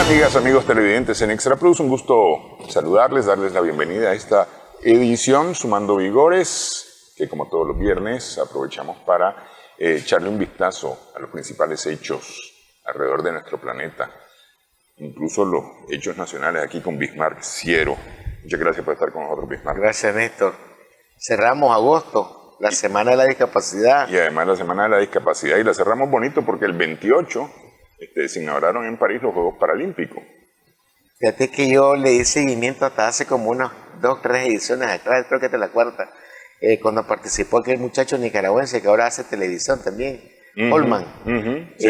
Amigas, amigos televidentes en Extra Plus, un gusto saludarles, darles la bienvenida a esta edición Sumando Vigores, que como todos los viernes aprovechamos para echarle un vistazo a los principales hechos alrededor de nuestro planeta, incluso los hechos nacionales, aquí con Bismarck Ciero. Muchas gracias por estar con nosotros, Bismarck. Gracias, Néstor. Cerramos agosto, la Semana de la Discapacidad. Y además la Semana de la Discapacidad, y la cerramos bonito porque el 28 se inauguraron en París los Juegos Paralímpicos. Fíjate que yo le di seguimiento hasta hace como unas 2 o 3 ediciones atrás, creo que esta es la cuarta, cuando participó aquel muchacho nicaragüense que ahora hace televisión también, Holman. Sí.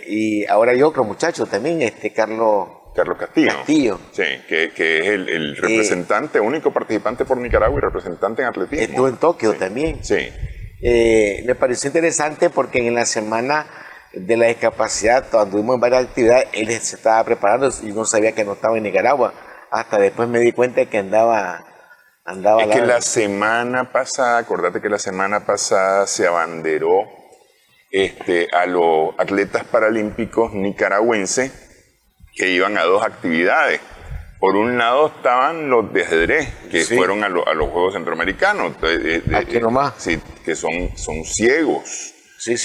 Y ahora hay otro muchacho también, Carlos Castillo. Sí, que es el representante, único participante por Nicaragua y representante en atletismo. Estuvo en Tokio también. Sí. Me pareció interesante porque en la Semana de la Discapacidad, cuando tuvimos varias actividades, él se estaba preparando y no sabía que no estaba en Nicaragua. Hasta después me di cuenta que andaba es que la semana pasada, acordate que la semana pasada se abanderó a los atletas paralímpicos nicaragüenses que iban a 2 actividades. Por un lado estaban los de ajedrez, que fueron a los Juegos Centroamericanos. Aquí nomás. Sí, que son ciegos. Sí.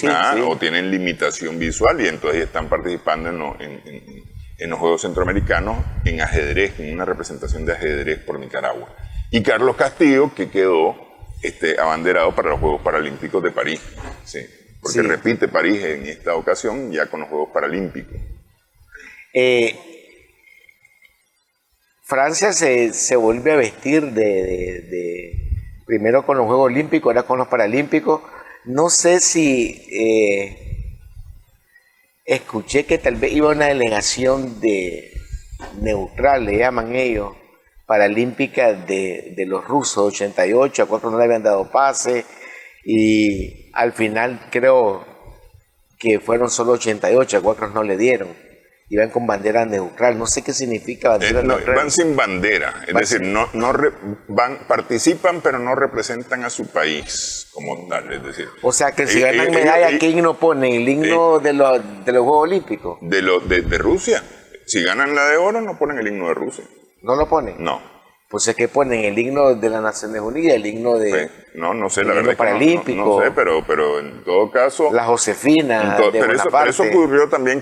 O tienen limitación visual y entonces están participando en los Juegos Centroamericanos en ajedrez, en una representación de ajedrez por Nicaragua. Y Carlos Castillo, que quedó abanderado para los Juegos Paralímpicos de París. Sí, porque repite París en esta ocasión ya con los Juegos Paralímpicos. Francia se volvió a vestir primero con los Juegos Olímpicos, ahora con los Paralímpicos. No sé si escuché que tal vez iba una delegación neutral, le llaman ellos, paralímpica de los rusos, 88, a 4 no le habían dado pase, y al final creo que fueron solo 88, a 4 no le dieron. Iban con bandera neutral, no sé qué significa bandera neutral. Van sin bandera, es decir, participan pero no representan a su país como tal, es decir. O sea que si ganan medalla, ¿qué himno ponen? ¿El himno de los Juegos Olímpicos? De Rusia. Si ganan la de oro, no ponen el himno de Rusia. ¿No lo ponen? No. Pues es que ponen el himno de las Naciones Unidas, el himno de... No sé, la verdad es que paralímpico, no sé, pero en todo caso... La Josefina de Bonaparte. Pero eso ocurrió también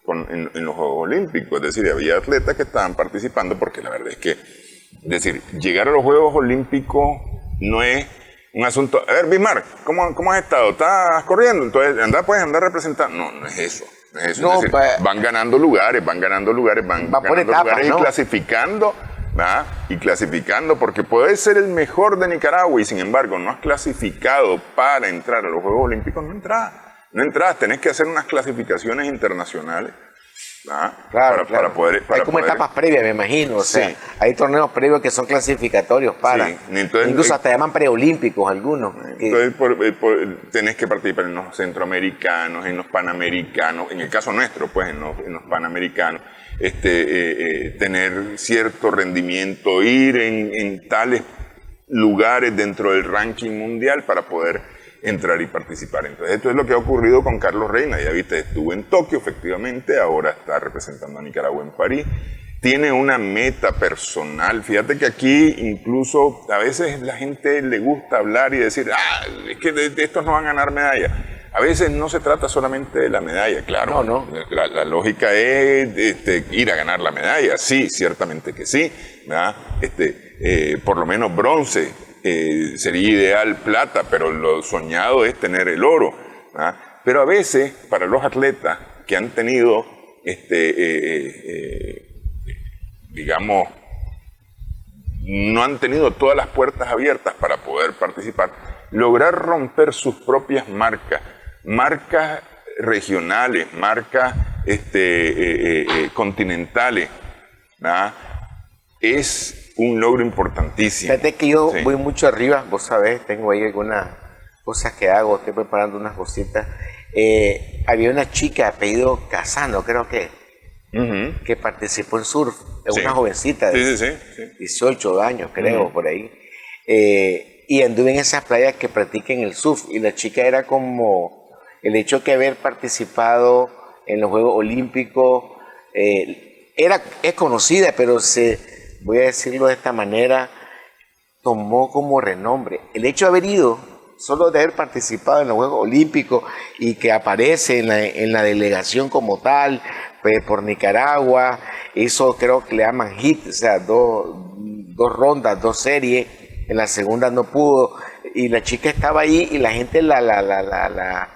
en los Juegos Olímpicos, es decir, había atletas que estaban participando porque la verdad es que, llegar a los Juegos Olímpicos no es un asunto. A ver, Bismarck, ¿cómo has estado? ¿Estás corriendo? Entonces, puedes andar representando. No es eso. No es eso. No, es decir, van ganando lugares, van por etapas, y clasificando. Y clasificando, porque puedes ser el mejor de Nicaragua y sin embargo no has clasificado para entrar a los Juegos Olímpicos, no entras, tenés que hacer unas clasificaciones internacionales. Claro. Hay como poder... etapas previas, me imagino. O sea, hay torneos previos que son clasificatorios para. Sí. Entonces, incluso hasta llaman preolímpicos algunos. Entonces, tenés que participar en los centroamericanos, en los panamericanos, en el caso nuestro, pues, en los panamericanos, tener cierto rendimiento, ir en tales lugares dentro del ranking mundial para poder entrar y participar. Entonces, esto es lo que ha ocurrido con Carlos Reina. Ya viste, estuvo en Tokio, efectivamente, ahora está representando a Nicaragua en París. Tiene una meta personal. Fíjate que aquí incluso a veces la gente le gusta hablar y decir, es que de estos no van a ganar medalla. A veces no se trata solamente de la medalla, claro. No. La lógica es ir a ganar la medalla. Sí, ciertamente que sí, ¿verdad? Por lo menos bronce. Sería ideal plata, pero lo soñado es tener el oro. Pero a veces, para los atletas que han tenido, digamos, no han tenido todas las puertas abiertas para poder participar, lograr romper sus propias marcas regionales, marcas continentales, es un logro importantísimo. Fíjate que yo voy mucho arriba, vos sabés, tengo ahí algunas cosas que hago, estoy preparando unas cositas. Había una chica de apellido Casano, creo que participó en surf, es una jovencita de 18 años, creo, por ahí. Y anduve en esas playas que practican el surf, y la chica era como el hecho que haber participado en los Juegos Olímpicos, es conocida, pero voy a decirlo de esta manera, tomó como renombre. El hecho de haber ido, solo de haber participado en los Juegos Olímpicos y que aparece en la delegación como tal, pues, por Nicaragua, hizo, creo que le llaman hit, o sea, dos rondas, 2 series, en la segunda no pudo, y la chica estaba ahí y la gente la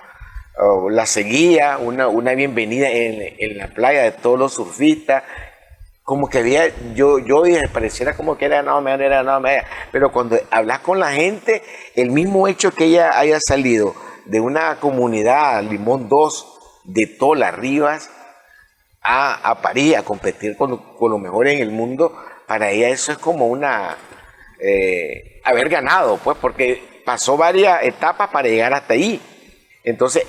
seguía, una bienvenida en la playa de todos los surfistas, como que había, yo pareciera como que era ganado medalla, pero cuando hablas con la gente, el mismo hecho que ella haya salido de una comunidad, Limón 2, de Tola, Rivas, a París, a competir con lo mejor en el mundo, para ella eso es como haber ganado, pues, porque pasó varias etapas para llegar hasta ahí. Entonces,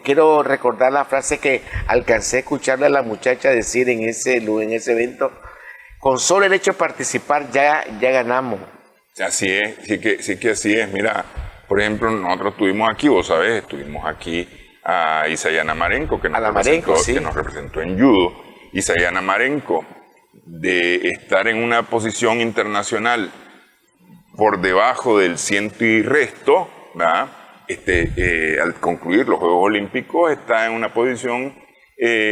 quiero recordar la frase que alcancé a escucharle a la muchacha decir en ese evento: con solo el hecho de participar ya ganamos. Así es, sí que así es. Mira, por ejemplo, nosotros estuvimos aquí, vos sabés, estuvimos aquí a Isayana Marenco, que nos representó en judo. Isayana Marenco, de estar en una posición internacional por debajo del ciento y resto, ¿verdad? Al concluir los Juegos Olímpicos está en una posición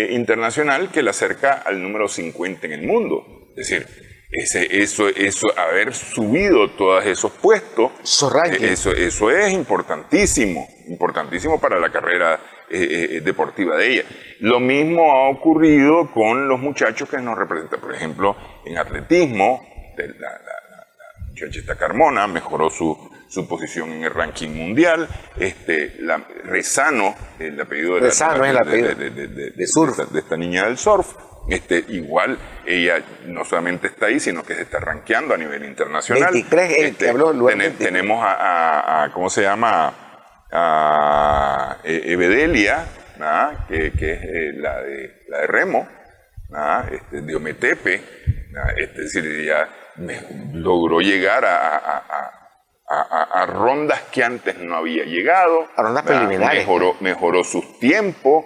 internacional que la acerca al número 50 en el mundo. Es decir, eso haber subido todos esos puestos, eso es importantísimo para la carrera deportiva de ella. Lo mismo ha ocurrido con los muchachos que nos representan, por ejemplo, en atletismo. La muchacha Carmona mejoró su posición en el ranking mundial. Rezano, el apellido de esta niña del surf. Igual ella no solamente está ahí, sino que se está rankeando a nivel internacional. 23, que habló luego. Tenemos ¿cómo se llama? A Evedelia, ¿no? que es la de remo, ¿no? De Ometepe, ¿no? Es decir, ella logró llegar a rondas que antes no había llegado. A rondas preliminares. Mejoró sus tiempos,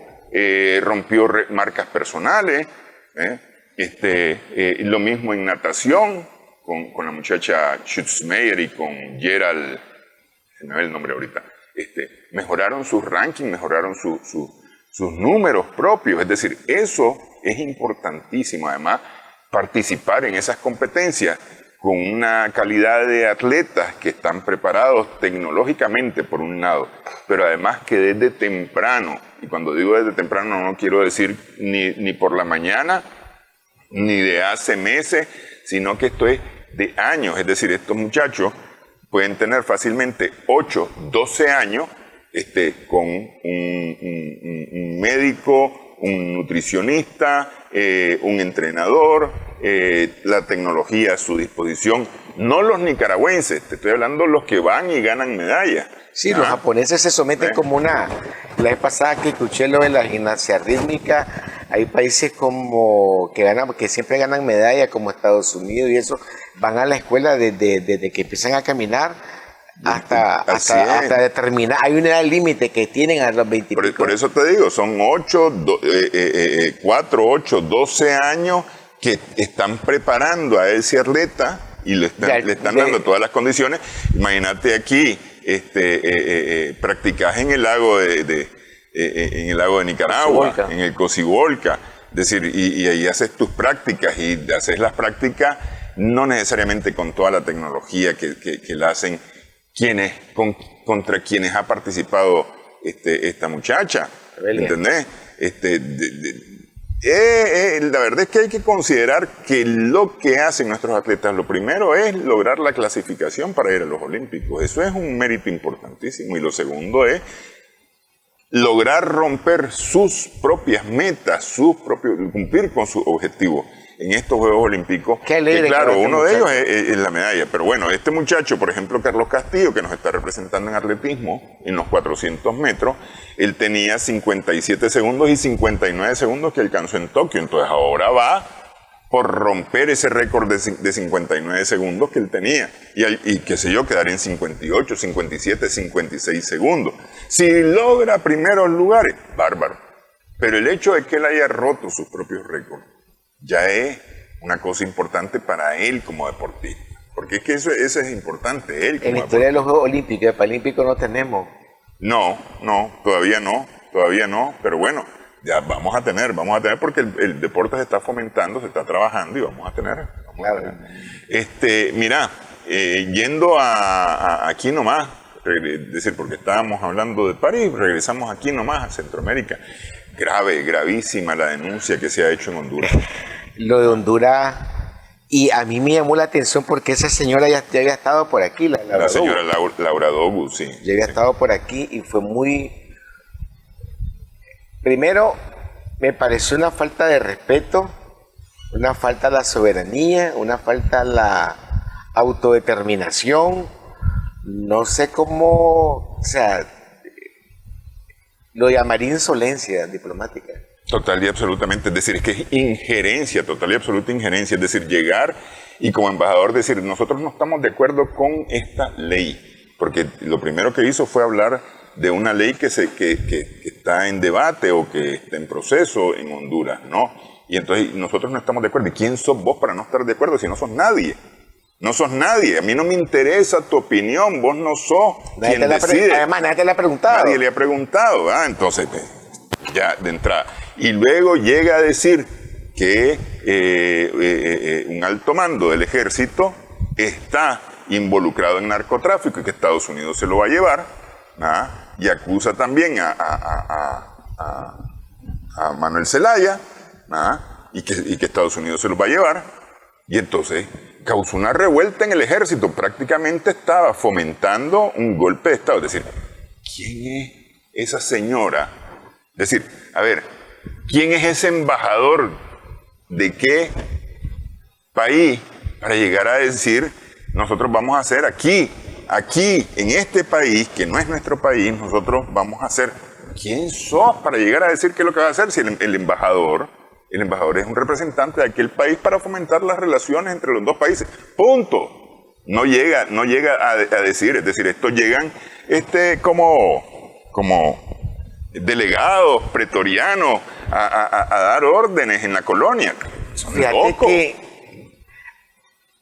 rompió marcas personales. Lo mismo en natación, con la muchacha Schutzmeyer y con Gerald, se me ve el nombre ahorita. Mejoraron sus rankings, mejoraron sus números propios. Es decir, eso es importantísimo. Además, participar en esas competencias con una calidad de atletas que están preparados tecnológicamente, por un lado, pero además que desde temprano, y cuando digo desde temprano no quiero decir ni por la mañana, ni de hace meses, sino que esto es de años. Es decir, estos muchachos pueden tener fácilmente 8, 12 años con un médico, un nutricionista, un entrenador, la tecnología a su disposición. No los nicaragüenses, te estoy hablando de los que van y ganan medallas. Sí, los japoneses se someten como la vez pasada que escuché lo de la gimnasia rítmica, hay países que siempre ganan medallas, como Estados Unidos y eso, van a la escuela desde que empiezan a caminar hasta determinar. Hay una edad límite que tienen a los 20. Por eso te digo, son 4, 8, 12 años que están preparando a ese atleta y le están dando todas las condiciones. Imagínate aquí, practicás en el lago de Nicaragua, en el Cocibolca, es decir, y ahí haces tus prácticas, y haces las prácticas no necesariamente con toda la tecnología que la hacen contra quienes ha participado esta muchacha, ¿entendés? La verdad es que hay que considerar que lo que hacen nuestros atletas, lo primero es lograr la clasificación para ir a los Olímpicos. Eso es un mérito importantísimo. Y lo segundo es lograr romper sus propias metas, cumplir con sus objetivos en estos Juegos Olímpicos. Que claro, uno de ellos es la medalla. Pero bueno, este muchacho, por ejemplo, Carlos Castillo, que nos está representando en atletismo, en los 400 metros, él tenía 57 segundos y 59 segundos que alcanzó en Tokio. Entonces ahora va por romper ese récord de 59 segundos que él tenía. Y qué sé yo, quedar en 58, 57, 56 segundos. Si logra primeros lugares, bárbaro. Pero el hecho de que él haya roto sus propios récords ya es una cosa importante para él como deportista. Porque es que eso es importante, él como En la historia de los Juegos Olímpicos y Paralímpicos no tenemos. No, todavía no, pero bueno, ya vamos a tener porque el deporte se está fomentando, se está trabajando y vamos a tener. Claro. Mira, yendo a aquí nomás, es decir, porque estábamos hablando de París, regresamos aquí nomás a Centroamérica. Gravísima la denuncia que se ha hecho en Honduras. Lo de Honduras, y a mí me llamó la atención porque esa señora ya había estado por aquí, La señora Laura Dogu, sí. Ya había estado por aquí y fue muy... Primero, me pareció una falta de respeto, una falta a la soberanía, una falta a la autodeterminación. No sé cómo, o sea, lo llamaría insolencia diplomática. Total y absolutamente, es decir, es que es injerencia, total y absoluta injerencia, es decir, llegar y como embajador decir, nosotros no estamos de acuerdo con esta ley, porque lo primero que hizo fue hablar de una ley que está en debate o que está en proceso en Honduras, ¿no? Y entonces nosotros no estamos de acuerdo. ¿Y quién sos vos para no estar de acuerdo si no sos nadie? No sos nadie, a mí no me interesa tu opinión, vos no sos quien decide. Además, nadie te la ha preguntado. Nadie le ha preguntado, ¿ah? Entonces, ya de entrada. Y luego llega a decir que un alto mando del ejército está involucrado en narcotráfico y que Estados Unidos se lo va a llevar, ¿ah? Y acusa también a Manuel Zelaya, ¿ah? y que Estados Unidos se lo va a llevar, y entonces causó una revuelta en el ejército, prácticamente estaba fomentando un golpe de Estado. Es decir, ¿quién es esa señora? Es decir, a ver, ¿quién es ese embajador de qué país para llegar a decir, nosotros vamos a hacer aquí, en este país, que no es nuestro país, nosotros vamos a hacer? ¿Quién sos para llegar a decir qué es lo que va a hacer? Si el embajador es un representante de aquel país para fomentar las relaciones entre los dos países. Punto. No llega a decir, es decir, estos llegan como delegados pretorianos a dar órdenes en la colonia. Son Fíjate locos. que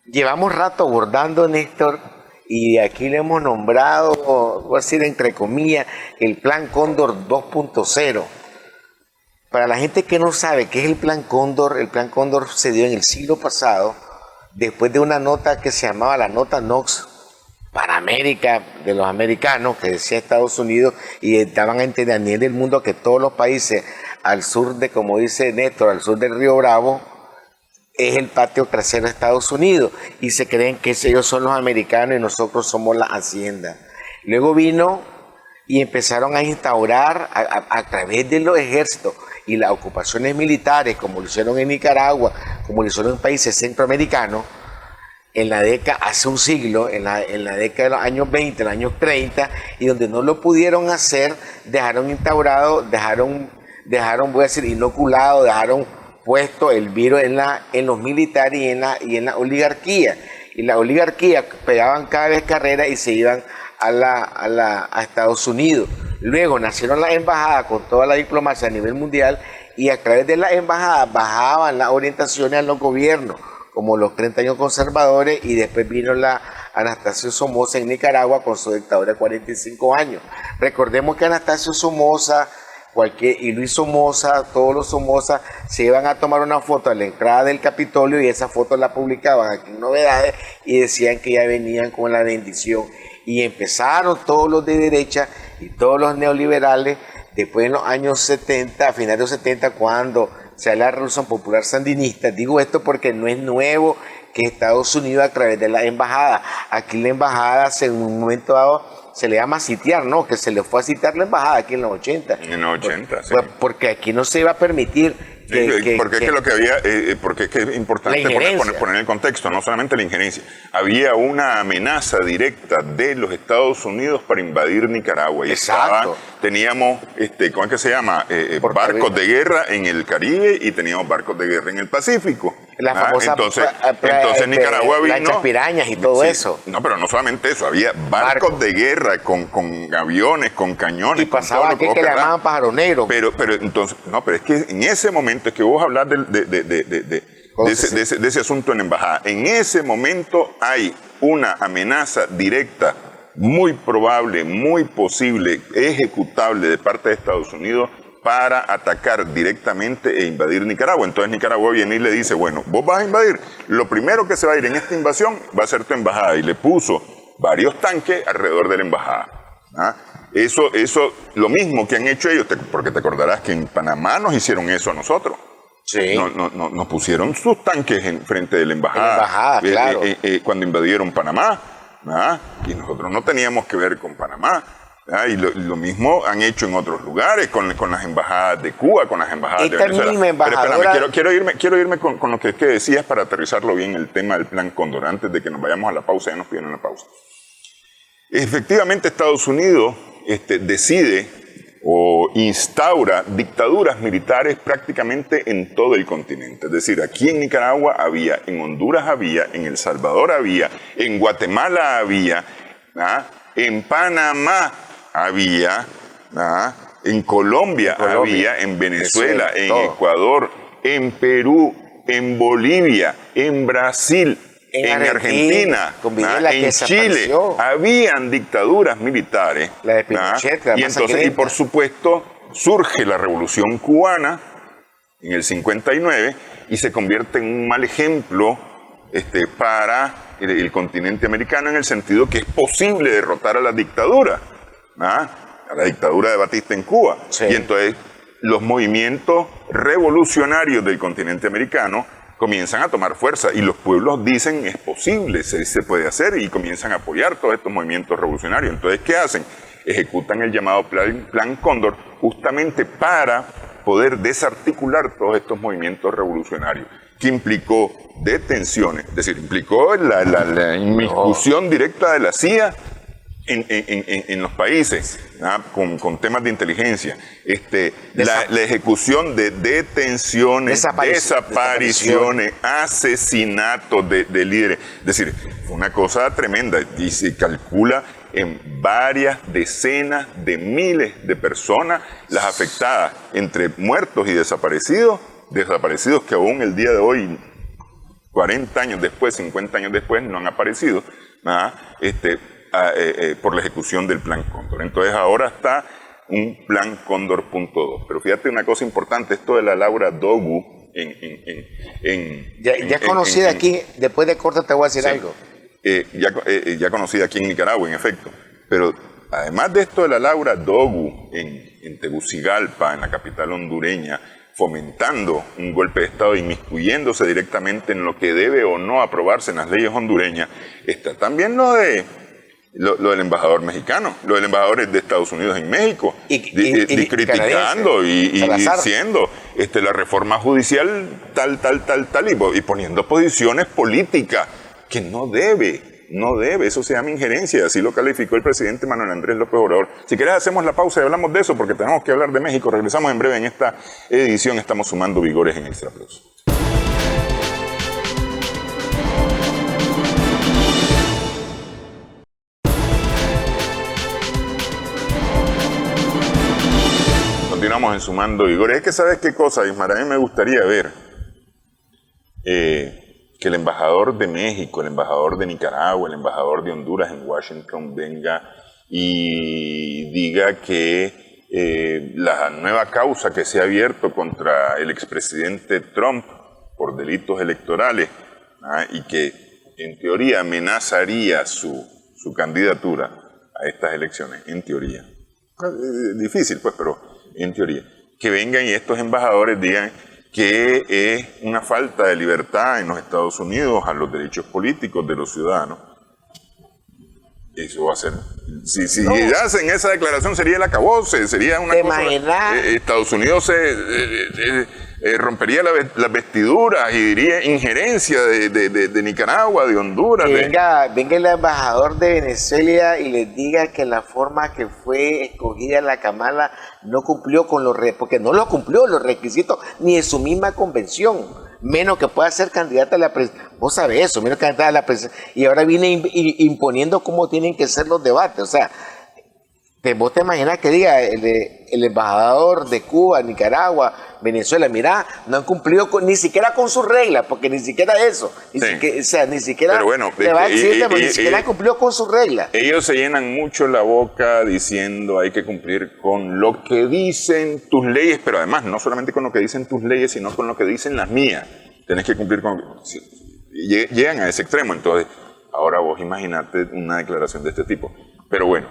llevamos rato abordando, Néstor, y aquí le hemos nombrado, voy a decir entre comillas, el Plan Cóndor 2.0. Para la gente que no sabe qué es el Plan Cóndor se dio en el siglo pasado, después de una nota que se llamaba la Nota Knox para América, de los americanos, que decía Estados Unidos, y daban a entender a nivel del mundo que todos los países al sur de, como dice Néstor, al sur del Río Bravo, es el patio trasero de Estados Unidos, y se creen que ellos son los americanos y nosotros somos la hacienda. Luego vino y empezaron a instaurar a través de los ejércitos y las ocupaciones militares, como lo hicieron en Nicaragua, como lo hicieron en países centroamericanos, en la década, hace un siglo, en la década de los años 20, los años 30, y donde no lo pudieron hacer, dejaron instaurado, dejaron, voy a decir, inoculado, dejaron puesto el virus en los militares y en la oligarquía. Y la oligarquía pegaban cada vez carrera y se iban a Estados Unidos. Luego nacieron las embajadas con toda la diplomacia a nivel mundial, y a través de las embajadas bajaban las orientaciones a los gobiernos, como los 30 años conservadores, y después vino la Anastasio Somoza en Nicaragua con su dictadura de 45 años. Recordemos que Anastasio Somoza y Luis Somoza, todos los Somoza, se iban a tomar una foto a la entrada del Capitolio, y esa foto la publicaban aquí en Novedades y decían que ya venían con la bendición. Y empezaron todos los de derecha y todos los neoliberales, después en los años 70, a finales de los 70, cuando se da la Revolución Popular Sandinista. Digo esto porque no es nuevo que Estados Unidos, a través de la embajada, aquí la embajada en un momento dado se le llama sitiar, ¿no? Que se le fue a sitiar la embajada aquí en los 80. En los 80, sí. Porque aquí no se iba a permitir porque es que lo que había, porque es que es importante poner el contexto, no solamente la injerencia. Había una amenaza directa de los Estados Unidos para invadir Nicaragua. Y teníamos, ¿cómo es que se llama? Barcos de guerra en el Caribe y teníamos barcos de guerra en el Pacífico. La famosa entonces Nicaragua vino... lanchas pirañas y todo eso. No, pero no solamente eso, había barcos de guerra con aviones, con cañones. Y pasaba aquí que le llamaban pájaro negro. Pero entonces, no, pero es que en ese momento es que vos hablas de ese asunto en la embajada. En ese momento hay una amenaza directa, muy probable, muy posible, ejecutable de parte de Estados Unidos para atacar directamente e invadir Nicaragua. Entonces Nicaragua viene y le dice, bueno, vos vas a invadir, lo primero que se va a ir en esta invasión va a ser tu embajada. Y le puso varios tanques alrededor de la embajada. ¿Ah? Eso, lo mismo que han hecho ellos, porque te acordarás que en Panamá nos hicieron eso a nosotros. Sí. Nos pusieron sus tanques en frente de la embajada, claro. Cuando invadieron Panamá. ¿Ah? Y nosotros no teníamos que ver con Panamá. ¿Ah? Y lo mismo han hecho en otros lugares, con las embajadas de Cuba, con las embajadas de Venezuela. Misma embajadora... Pero espérame, quiero irme con lo que decías para aterrizarlo bien el tema del Plan Cóndor. Antes de que nos vayamos a la pausa, ya nos piden una pausa. Efectivamente, Estados Unidos decide o instaura dictaduras militares prácticamente en todo el continente. Es decir, aquí en Nicaragua había, en Honduras había, en El Salvador había, en Guatemala había, ¿ah? En Panamá había, ¿ah? En Colombia había, en Venezuela, en todo. Ecuador, en Perú, en Bolivia, en Brasil, en Argentina, en Chile, habían dictaduras militares. La de Pinochet, la más y por supuesto surge la Revolución Cubana en el 59 y se convierte en un mal ejemplo para el continente americano, en el sentido que es posible derrotar a la dictadura, a la dictadura de Batista en Cuba. Sí. Y entonces los movimientos revolucionarios del continente americano comienzan a tomar fuerza y los pueblos dicen es posible, se puede hacer, y comienzan a apoyar todos estos movimientos revolucionarios. Entonces, ¿qué hacen? Ejecutan el llamado Plan Cóndor justamente para poder desarticular todos estos movimientos revolucionarios, que implicó detenciones, es decir, implicó la inmiscusión directa de la CIA en los países, con temas de inteligencia, la ejecución de detenciones, desapariciones, asesinatos de líderes. Es decir, fue una cosa tremenda y se calcula en varias decenas de miles de personas las afectadas, entre muertos y desaparecidos que aún el día de hoy, 40 años después, 50 años después, no han aparecido, por la ejecución del Plan Cóndor. Entonces ahora está un Plan Cóndor .2. Pero fíjate una cosa importante, esto de la Laura Dogu ya es conocida aquí, después de corte te voy a decir algo. Ya conocida aquí en Nicaragua, en efecto. Pero además de esto de la Laura Dogu en Tegucigalpa, en la capital hondureña, fomentando un golpe de Estado, inmiscuyéndose directamente en lo que debe o no aprobarse en las leyes hondureñas, está también lo del embajador mexicano, lo del embajador de Estados Unidos en México, criticando y diciendo la reforma judicial tal, y poniendo posiciones políticas que no debe, eso se llama injerencia, así lo calificó el presidente Manuel Andrés López Obrador. Si querés hacemos la pausa y hablamos de eso, porque tenemos que hablar de México. Regresamos en breve en esta edición, estamos sumando vigores en Extra Plus. Continuamos en Sumando Vigores. Es que sabes qué cosa, Ismar, a mí me gustaría ver que el embajador de México, el embajador de Nicaragua, el embajador de Honduras en Washington venga y diga que la nueva causa que se ha abierto contra el expresidente Trump por delitos electorales, y que en teoría amenazaría su candidatura a estas elecciones, en teoría. Difícil, pues, pero en teoría. Que vengan y estos embajadores digan que es una falta de libertad en los Estados Unidos a los derechos políticos de los ciudadanos. Eso va a ser... Si hacen esa declaración sería el acabose, sería una cosa... Estados Unidos rompería las vestiduras y diría injerencia de Nicaragua, de Honduras. Que venga el embajador de Venezuela y les diga que la forma que fue escogida la Kamala no cumplió con porque no lo cumplió los requisitos ni de su misma convención, menos que pueda ser candidata a la presidencia. Vos sabés eso, menos candidata a la presidencia. Y ahora viene imponiendo cómo tienen que ser los debates. O sea, vos te imaginas que diga el embajador de Cuba, Nicaragua, Venezuela, mira, no han cumplido ni siquiera con sus reglas, porque ni siquiera eso, ni siquiera pero bueno, le va a decir, ni siquiera cumplió con sus reglas. Ellos se llenan mucho la boca diciendo hay que cumplir con lo que dicen tus leyes, pero además no solamente con lo que dicen tus leyes, sino con lo que dicen las mías. Tenés que cumplir con... Llegan a ese extremo, entonces, ahora vos imaginate una declaración de este tipo. Pero bueno,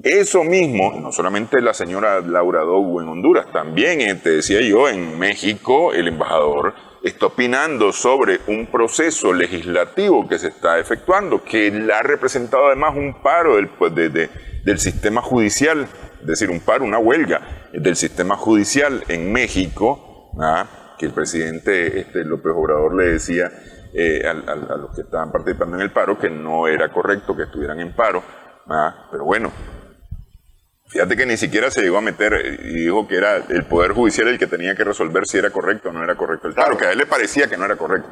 eso mismo, no solamente la señora Laura Dogu en Honduras, también, te decía yo, en México, el embajador está opinando sobre un proceso legislativo que se está efectuando, que le ha representado además un paro del sistema judicial, es decir, un paro, una huelga del sistema judicial en México, que el presidente López Obrador le decía a los que estaban participando en el paro que no era correcto que estuvieran en paro, pero bueno, fíjate que ni siquiera se llegó a meter y dijo que era el Poder Judicial el que tenía que resolver si era correcto o no era correcto el paro, que a él le parecía que no era correcto.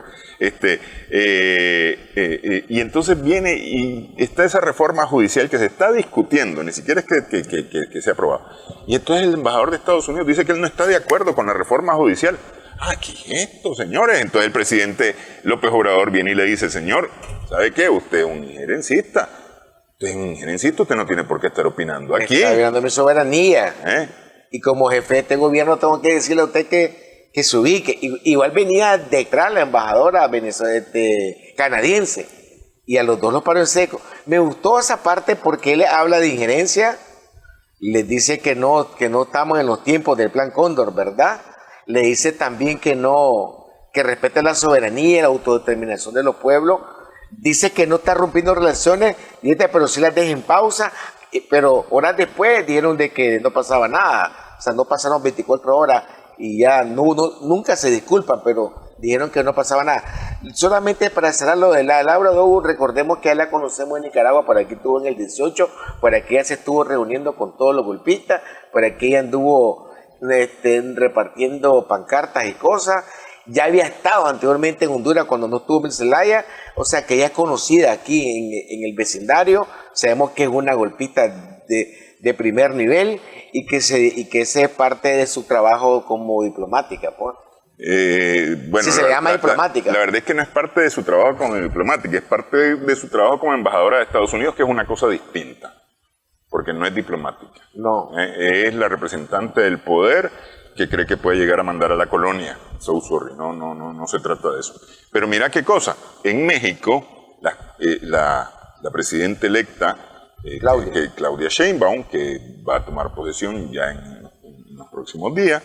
Y entonces viene y está esa reforma judicial que se está discutiendo, ni siquiera es que se ha aprobado. Y entonces el embajador de Estados Unidos dice que él no está de acuerdo con la reforma judicial. ¿Qué es esto, señores? Entonces el presidente López Obrador viene y le dice, señor, ¿sabe qué? Usted es un injerencista. Usted no tiene por qué estar opinando aquí. Está violando mi soberanía. Y como jefe de este gobierno tengo que decirle a usted que se ubique. Igual venía detrás la embajadora canadiense. Y a los dos los paró en seco. Me gustó esa parte porque él habla de injerencia. Les dice que no estamos en los tiempos del Plan Cóndor, ¿verdad? Le dice también que respete la soberanía y la autodeterminación de los pueblos. Dice que no está rompiendo relaciones, pero sí las deja en pausa. Pero horas después dijeron de que no pasaba nada. O sea, no pasaron 24 horas y ya nunca se disculpan, pero dijeron que no pasaba nada. Solamente para cerrar lo de la Laura Dogu, recordemos que ya la conocemos en Nicaragua, por aquí estuvo en el 18, por aquí ella se estuvo reuniendo con todos los golpistas, por aquí ella anduvo repartiendo pancartas y cosas. Ya había estado anteriormente en Honduras cuando no estuvo en Celaya, o sea que ella es conocida aquí en el vecindario. Sabemos que es una golpista de primer nivel y que ese es parte de su trabajo como diplomática, pues. Bueno, si se le llama diplomática. La verdad es que no es parte de su trabajo como diplomática, es parte de su trabajo como embajadora de Estados Unidos, que es una cosa distinta, porque no es diplomática. No. Es la representante del poder que cree que puede llegar a mandar a la colonia. So sorry, no se trata de eso. Pero mira qué cosa, en México, la presidenta electa, Claudia Sheinbaum, que va a tomar posesión ya en los próximos días,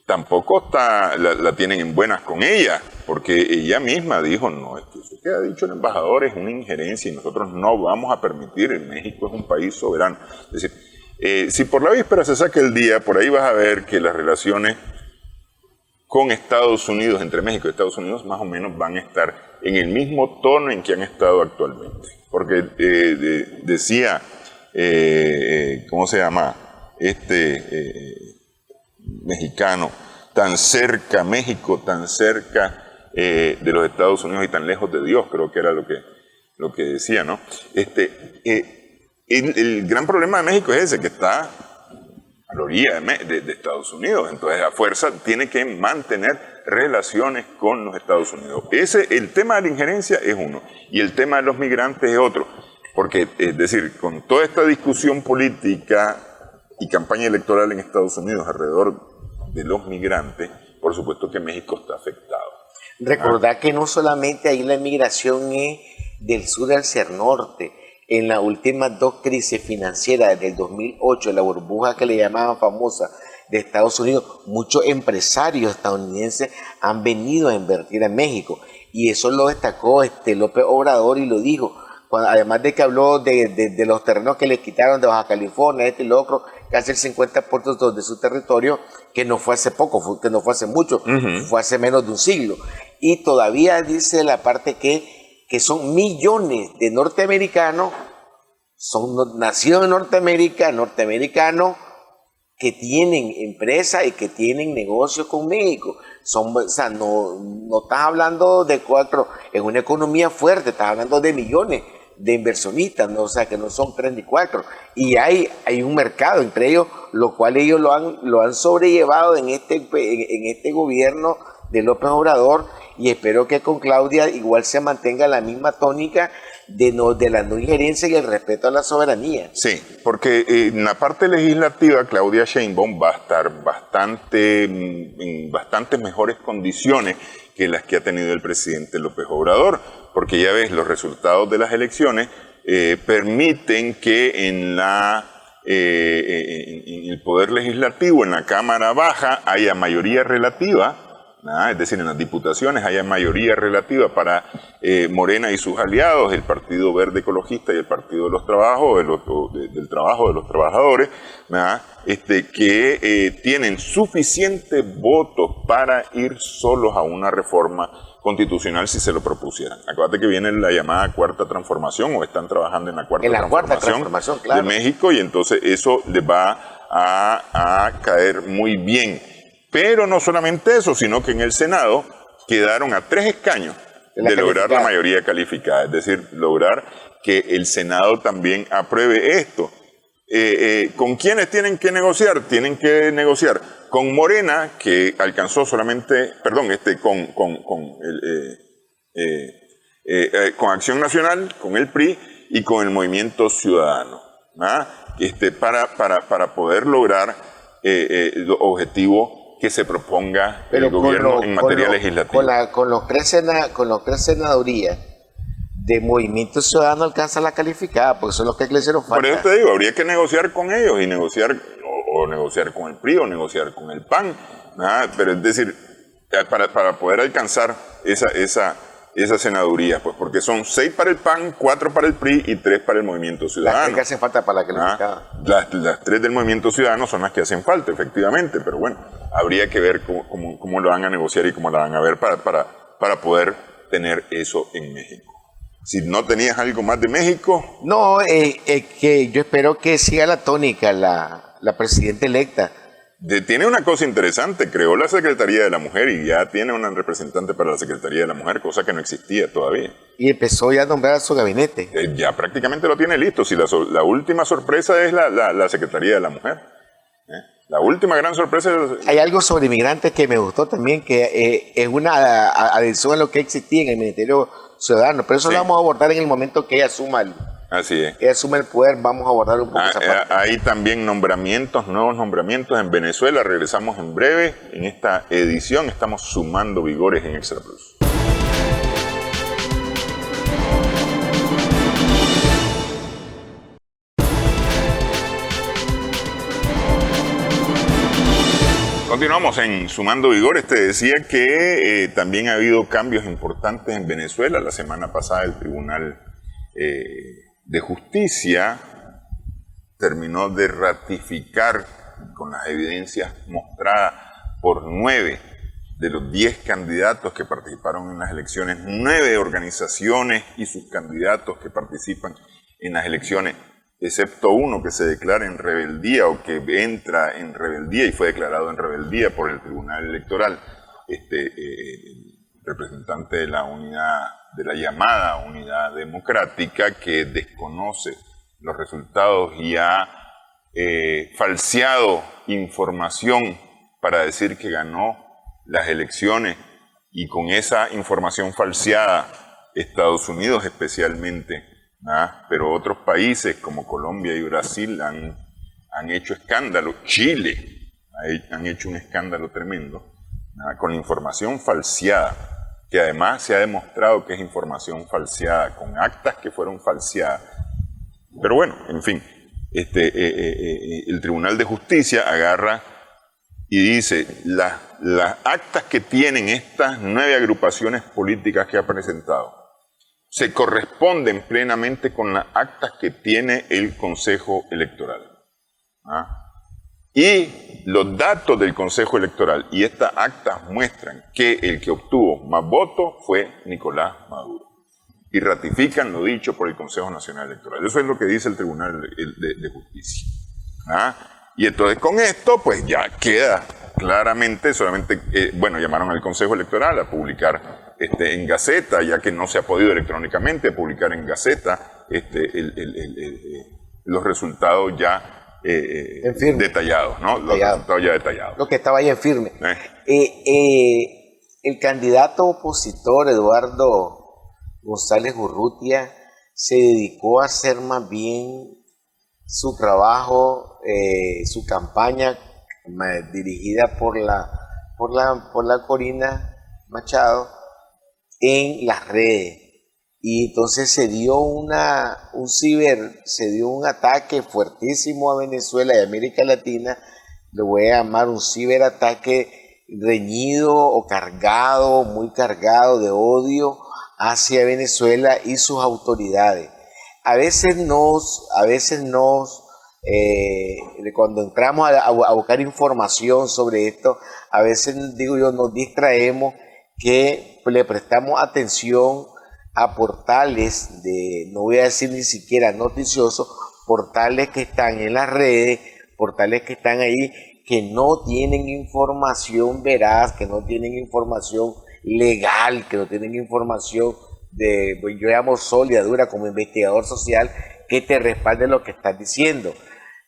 tampoco la tienen en buenas con ella, porque ella misma dijo, no, es que eso que ha dicho el embajador es una injerencia y nosotros no vamos a permitir, México es un país soberano. Es decir, si por la víspera se saca el día, por ahí vas a ver que las relaciones con Estados Unidos, entre México y Estados Unidos, más o menos van a estar en el mismo tono en que han estado actualmente. Porque decía, ¿cómo se llama? Mexicano, tan cerca México, tan cerca de los Estados Unidos y tan lejos de Dios, creo que era lo que decía, ¿no? El gran problema de México es ese, que está a la orilla de Estados Unidos, entonces a fuerza tiene que mantener relaciones con los Estados Unidos. El tema de la injerencia es uno, y el tema de los migrantes es otro, porque, es decir, con toda esta discusión política y campaña electoral en Estados Unidos alrededor de los migrantes, por supuesto que México está afectado. Recordar que no solamente ahí la inmigración es del sur hacia el norte. En las últimas dos crisis financieras desde el 2008, la burbuja que le llamaban famosa de Estados Unidos, muchos empresarios estadounidenses han venido a invertir en México. Y eso lo destacó López Obrador y lo dijo. Además de que habló de los terrenos que le quitaron de Baja California, y lo otro, casi el 50% de su territorio, que no fue hace poco, que no fue hace mucho, fue hace menos de un siglo. Y todavía dice la parte que son millones de norteamericanos, son nacidos en Norteamérica, norteamericanos, que tienen empresa y que tienen negocios con México. O sea, no estás hablando de en una economía fuerte, estás hablando de millones de inversionistas, ¿no? O sea, que no son 3 ni 4. Y hay un mercado entre ellos, lo cual ellos lo han sobrellevado en este gobierno de López Obrador, y espero que con Claudia igual se mantenga la misma tónica de la no injerencia y el respeto a la soberanía. Sí, porque en la parte legislativa Claudia Sheinbaum va a estar en bastantes mejores condiciones que las que ha tenido el presidente López Obrador, porque ya ves, los resultados de las elecciones permiten que en el Poder Legislativo, en la Cámara Baja, haya mayoría relativa. Es decir, en las diputaciones haya mayoría relativa para Morena y sus aliados, el Partido Verde Ecologista y el Partido de los Trabajos, del Trabajo de los Trabajadores, que tienen suficientes votos para ir solos a una reforma constitucional si se lo propusieran. Acuérdate que viene la llamada Cuarta Transformación, o están trabajando en la Cuarta Transformación claro, de México, y entonces eso les va a caer muy bien. Pero no solamente eso, sino que en el Senado quedaron a 3 escaños de lograr la mayoría calificada, es decir, lograr que el Senado también apruebe esto. ¿Con quiénes tienen que negociar? Tienen que negociar con Morena, que alcanzó solamente, con Acción Nacional, con el PRI y con el Movimiento Ciudadano, para poder lograr el objetivo que se proponga el gobierno en materia legislativa. Con los tres senadurías de Movimiento Ciudadano alcanza la calificada, porque son los que le hicieron falta. Por eso te digo, habría que negociar con ellos y negociar con el PRI o negociar con el PAN, pero es decir, para poder alcanzar esa senaduría, pues, porque son 6 para el PAN, 4 para el PRI y 3 para el Movimiento Ciudadano. Las que hacen falta para la calificada. Las 3 del Movimiento Ciudadano son las que hacen falta, efectivamente, pero bueno, habría que ver cómo lo van a negociar y cómo la van a ver para poder tener eso en México. Si no tenías algo más de México... No, que yo espero que siga la tónica la presidenta electa. Tiene una cosa interesante, creó la Secretaría de la Mujer y ya tiene una representante para la Secretaría de la Mujer, cosa que no existía todavía. Y empezó ya a nombrar a su gabinete. Ya prácticamente lo tiene listo. Si la última sorpresa es la Secretaría de la Mujer. La última gran sorpresa es... Hay algo sobre inmigrantes que me gustó también, que es una adición a lo que existía en el Ministerio Ciudadano, pero eso lo vamos a abordar en el momento que ella asuma el poder. Vamos a abordar un poco esa parte. Hay también nuevos nombramientos en Venezuela. Regresamos en breve. En esta edición estamos sumando vigores en Extra Plus. Continuamos en Sumando Vigores. Te decía que también ha habido cambios importantes en Venezuela. La semana pasada el Tribunal de Justicia terminó de ratificar, con las evidencias mostradas por 9 de los 10 candidatos que participaron en las elecciones, 9 organizaciones y sus candidatos que participan en las elecciones, excepto uno que se declara en rebeldía o que entra en rebeldía y fue declarado en rebeldía por el Tribunal Electoral, representante de la llamada Unidad Democrática, que desconoce los resultados y ha falseado información para decir que ganó las elecciones, y con esa información falseada, Estados Unidos especialmente, pero otros países como Colombia y Brasil han hecho escándalo. Chile han hecho un escándalo tremendo con la información falseada, que además se ha demostrado que es información falseada, con actas que fueron falseadas. Pero bueno, en fin, el Tribunal de Justicia agarra y dice, las actas que tienen estas 9 agrupaciones políticas que ha presentado se corresponden plenamente con las actas que tiene el Consejo Electoral. Y los datos del Consejo Electoral y estas actas muestran que el que obtuvo más votos fue Nicolás Maduro. Y ratifican lo dicho por el Consejo Nacional Electoral. Eso es lo que dice el Tribunal de Justicia. Y entonces con esto, pues ya queda claramente, solamente, llamaron al Consejo Electoral a publicar en Gaceta, ya que no se ha podido electrónicamente publicar en Gaceta los resultados ya detallados, ¿no? Los resultados ya detallados. Lo que estaba ahí en firme. El candidato opositor, Eduardo González Urrutia, se dedicó a hacer más bien su trabajo, su campaña dirigida por la Corina Machado en las redes. Y entonces se dio un ataque fuertísimo a Venezuela y América Latina. Le voy a llamar un ciberataque reñido o cargado, muy cargado de odio hacia Venezuela y sus autoridades. A veces cuando entramos a buscar información sobre esto, a veces, digo yo, nos distraemos, que le prestamos atención a portales no voy a decir ni siquiera noticiosos, portales que están en las redes, portales que están ahí, que no tienen información veraz, que no tienen información legal, que no tienen información yo llamo sólida, dura, como investigador social, que te respalde lo que estás diciendo.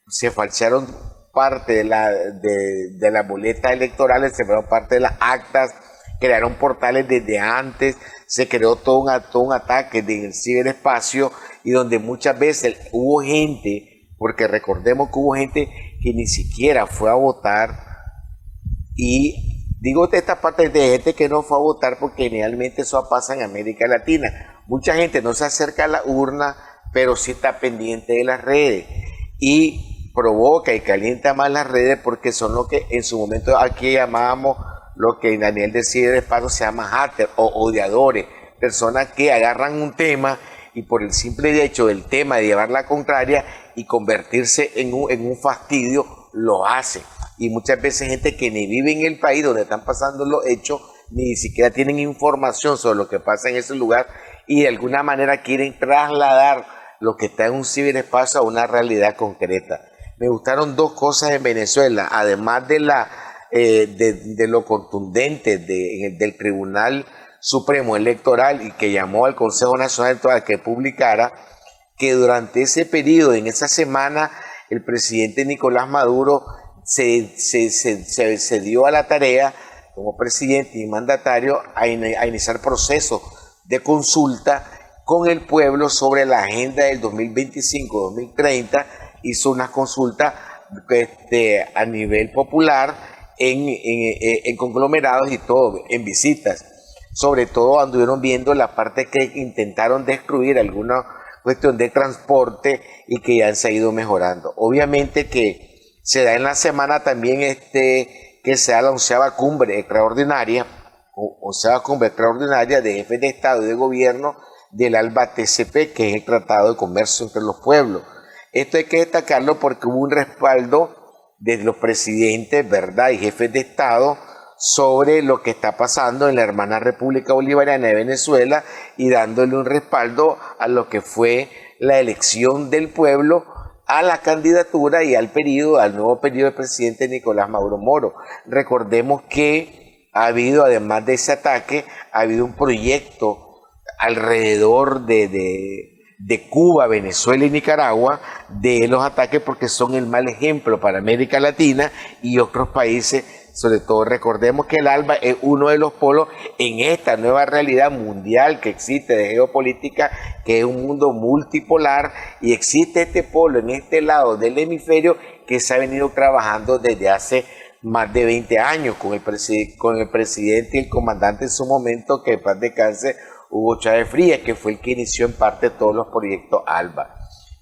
Se falsearon parte de las boletas electorales, se falsearon parte de las actas, crearon portales desde antes, se creó todo un ataque del ciberespacio, y donde muchas veces hubo gente, porque recordemos que hubo gente que ni siquiera fue a votar. Y digo de esta parte de gente que no fue a votar porque generalmente eso pasa en América Latina. Mucha gente no se acerca a la urna, pero sí está pendiente de las redes. Y provoca y calienta más las redes, porque son lo que en su momento aquí llamábamos, lo que Daniel decía de paso, se llama hater o odiadores. Personas que agarran un tema y por el simple hecho del tema de llevar la contraria y convertirse en un fastidio, lo hacen. Y muchas veces gente que ni vive en el país donde están pasando los hechos, ni siquiera tienen información sobre lo que pasa en ese lugar, y de alguna manera quieren trasladar lo que está en un ciberespacio a una realidad concreta. Me gustaron dos cosas en Venezuela, además de lo contundente del Tribunal Supremo Electoral, y que llamó al Consejo Nacional Electoral que publicara, que durante ese periodo, en esa semana, el presidente Nicolás Maduro se dio a la tarea, como presidente y mandatario, a iniciar procesos de consulta con el pueblo sobre la agenda del 2025-2030. Hizo una consulta a nivel popular, en conglomerados y todo, en visitas. Sobre todo anduvieron viendo la parte que intentaron destruir, alguna cuestión de transporte, y que ya se ha ido mejorando. Obviamente que se da en la semana también que se da la 11ª cumbre extraordinaria, de jefes de Estado y de Gobierno del ALBA TCP, que es el Tratado de Comercio entre los Pueblos. Esto hay que destacarlo porque hubo un respaldo de los presidentes, ¿verdad?, y jefes de Estado sobre lo que está pasando en la hermana República Bolivariana de Venezuela, y dándole un respaldo a lo que fue la elección del pueblo a la candidatura y al nuevo periodo del presidente Nicolás Maduro Moro. Recordemos que ha habido, además de ese ataque, ha habido un proyecto alrededor de Cuba, Venezuela y Nicaragua, de los ataques, porque son el mal ejemplo para América Latina y otros países. Sobre todo recordemos que el ALBA es uno de los polos en esta nueva realidad mundial que existe de geopolítica, que es un mundo multipolar, y existe este polo en este lado del hemisferio que se ha venido trabajando desde hace más de 20 años con el presidente y el comandante en su momento, que en paz descanse, Hugo Chávez Frías, que fue el que inició en parte todos los proyectos ALBA.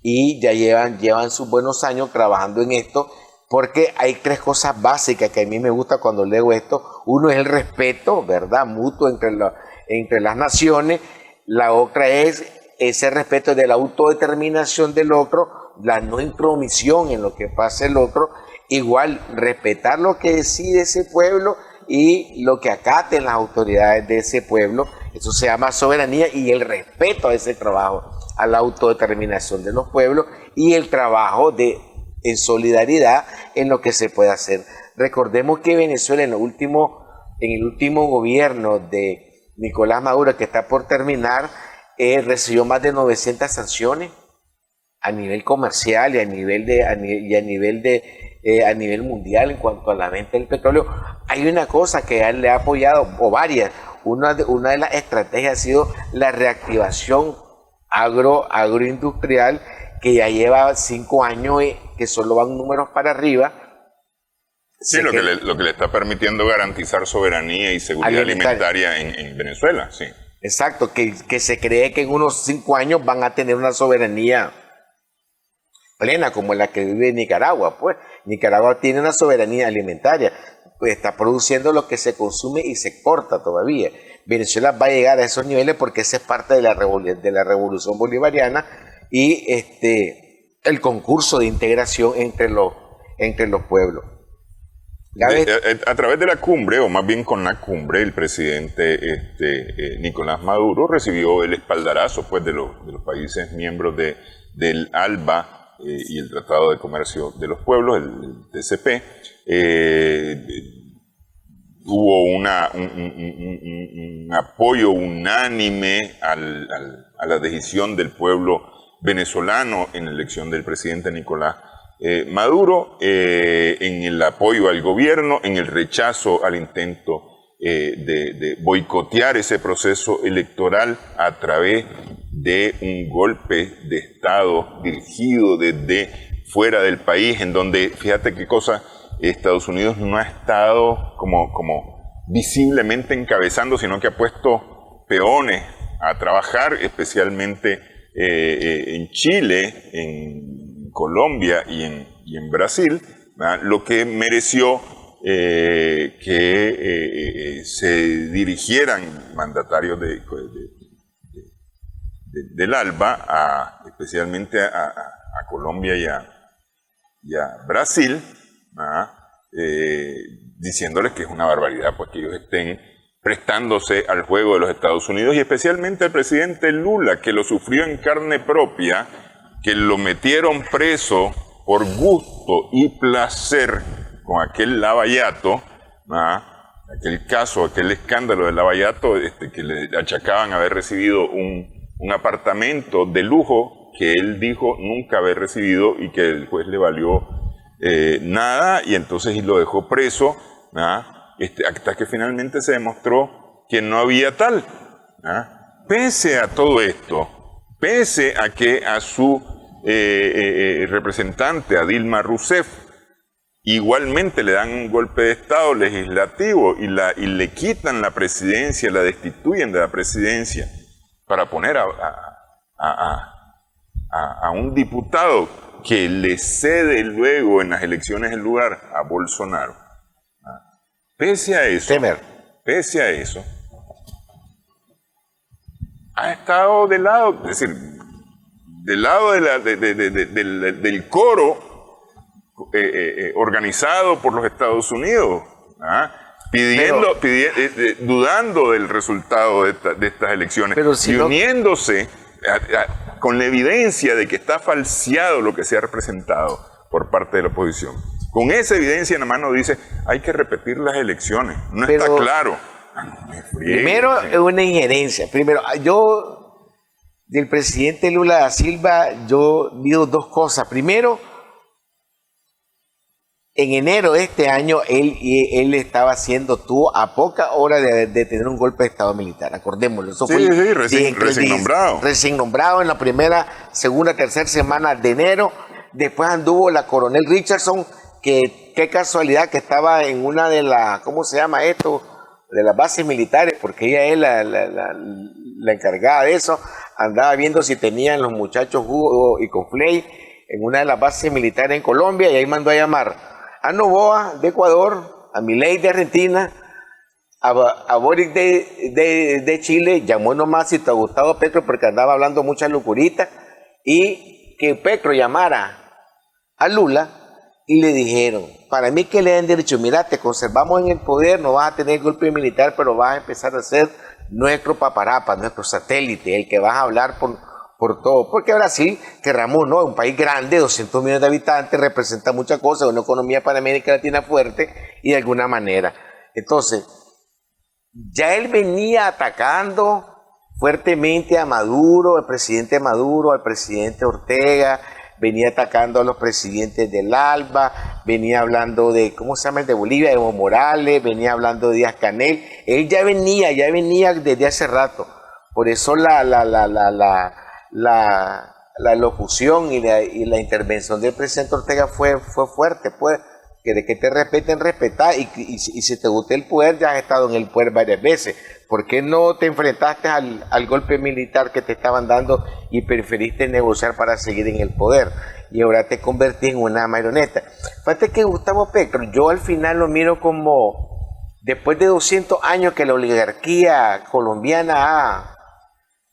Y ya llevan sus buenos años trabajando en esto, porque hay tres cosas básicas que a mí me gusta cuando leo esto. Uno es el respeto, ¿verdad?, mutuo entre las naciones. La otra es ese respeto de la autodeterminación del otro, la no intromisión en lo que pasa el otro. igual respetar lo que decide ese pueblo y lo que acaten las autoridades de ese pueblo. Eso se llama soberanía y el respeto a ese trabajo, a la autodeterminación de los pueblos y el trabajo en solidaridad en lo que se puede hacer. Recordemos que Venezuela en el último gobierno de Nicolás Maduro, que está por terminar, recibió más de 900 sanciones a nivel comercial y a nivel mundial en cuanto a la venta del petróleo. Hay una cosa que a él le ha apoyado, o varias. Una de las estrategias ha sido la reactivación agroindustrial, que ya lleva 5 años que solo van números para arriba. Sí, lo que le está permitiendo garantizar soberanía y seguridad alimentaria en Venezuela, sí. Exacto, que se cree que en unos 5 años van a tener una soberanía plena como la que vive Nicaragua. Pues Nicaragua tiene una soberanía alimentaria, pues está produciendo lo que se consume y se exporta todavía. Venezuela va a llegar a esos niveles porque esa es parte de la revolución bolivariana y el concurso de integración entre los pueblos. A través de la cumbre, o más bien con la cumbre, el presidente Nicolás Maduro recibió el espaldarazo pues, de los países miembros del ALBA y el Tratado de Comercio de los Pueblos, el TCP. Hubo un apoyo unánime a la decisión del pueblo venezolano en la elección del presidente Nicolás Maduro, en el apoyo al gobierno, en el rechazo al intento de boicotear ese proceso electoral a través de un golpe de Estado dirigido desde fuera del país, en donde, fíjate qué cosa, Estados Unidos no ha estado como visiblemente encabezando, sino que ha puesto peones a trabajar, especialmente en Chile, en Colombia y en Brasil, ¿verdad? Lo que mereció que se dirigieran mandatarios del ALBA, especialmente a Colombia y a Brasil, diciéndoles que es una barbaridad pues, que ellos estén prestándose al juego de los Estados Unidos, y especialmente al presidente Lula, que lo sufrió en carne propia, que lo metieron preso por gusto y placer con aquel lavallato, aquel caso, aquel escándalo del lavallato, que le achacaban haber recibido un apartamento de lujo que él dijo nunca haber recibido y que el juez le valió nada, y entonces lo dejó preso, hasta que finalmente se demostró que no había tal. Pese a todo esto, pese a que a su representante, a Dilma Rousseff, igualmente le dan un golpe de Estado legislativo y le quitan la presidencia, la destituyen de la presidencia para poner a un diputado que le cede luego en las elecciones el lugar a Bolsonaro. Pese a eso, ha estado del lado, es decir, del lado del coro organizado por los Estados Unidos, dudando del resultado de estas elecciones, y uniéndose con la evidencia de que está falseado lo que se ha representado por parte de la oposición. Con esa evidencia en la mano dice, hay que repetir las elecciones, no está claro. Primero es una injerencia. Primero, yo, del presidente Lula da Silva, yo digo dos cosas. Primero, en enero de este año, él estaba tuvo a poca hora de tener un golpe de Estado militar, acordémoslo. Eso fue recién nombrado. Recién nombrado en la primera, segunda, tercera semana de enero. Después anduvo la coronel Richardson, que qué casualidad que estaba en una de las, ¿cómo se llama esto?, de las bases militares, porque ella es la encargada de eso. Andaba viendo si tenían los muchachos jugo y conflay en una de las bases militares en Colombia, y ahí mandó a llamar a Noboa de Ecuador, a Milei de Argentina, a Boric de Chile, llamó nomás a Gustavo Petro porque andaba hablando mucha locurita, y que Petro llamara a Lula y le dijeron, para mí que le han dicho, mira, te conservamos en el poder, no vas a tener golpe militar, pero vas a empezar a ser nuestro paparapa, nuestro satélite, el que vas a hablar por todo. Porque Brasil, querramos, ¿no? Es un país grande, 200 millones de habitantes, representa muchas cosas, una economía para América Latina fuerte y de alguna manera. Entonces, ya él venía atacando fuertemente a Maduro, al presidente Maduro, al presidente Ortega, venía atacando a los presidentes del ALBA, venía hablando de, ¿cómo se llama el de Bolivia? Evo Morales, venía hablando de Díaz-Canel. Él ya venía desde hace rato. Por eso la locución y la intervención del presidente Ortega fue fuerte, pues, que de que te respeten, respetar, y si te gusta el poder, ya has estado en el poder varias veces. ¿Por qué no te enfrentaste al golpe militar que te estaban dando y preferiste negociar para seguir en el poder? Y ahora te convertí en una marioneta. Fíjate que Gustavo Petro, yo al final lo miro como, después de 200 años que la oligarquía colombiana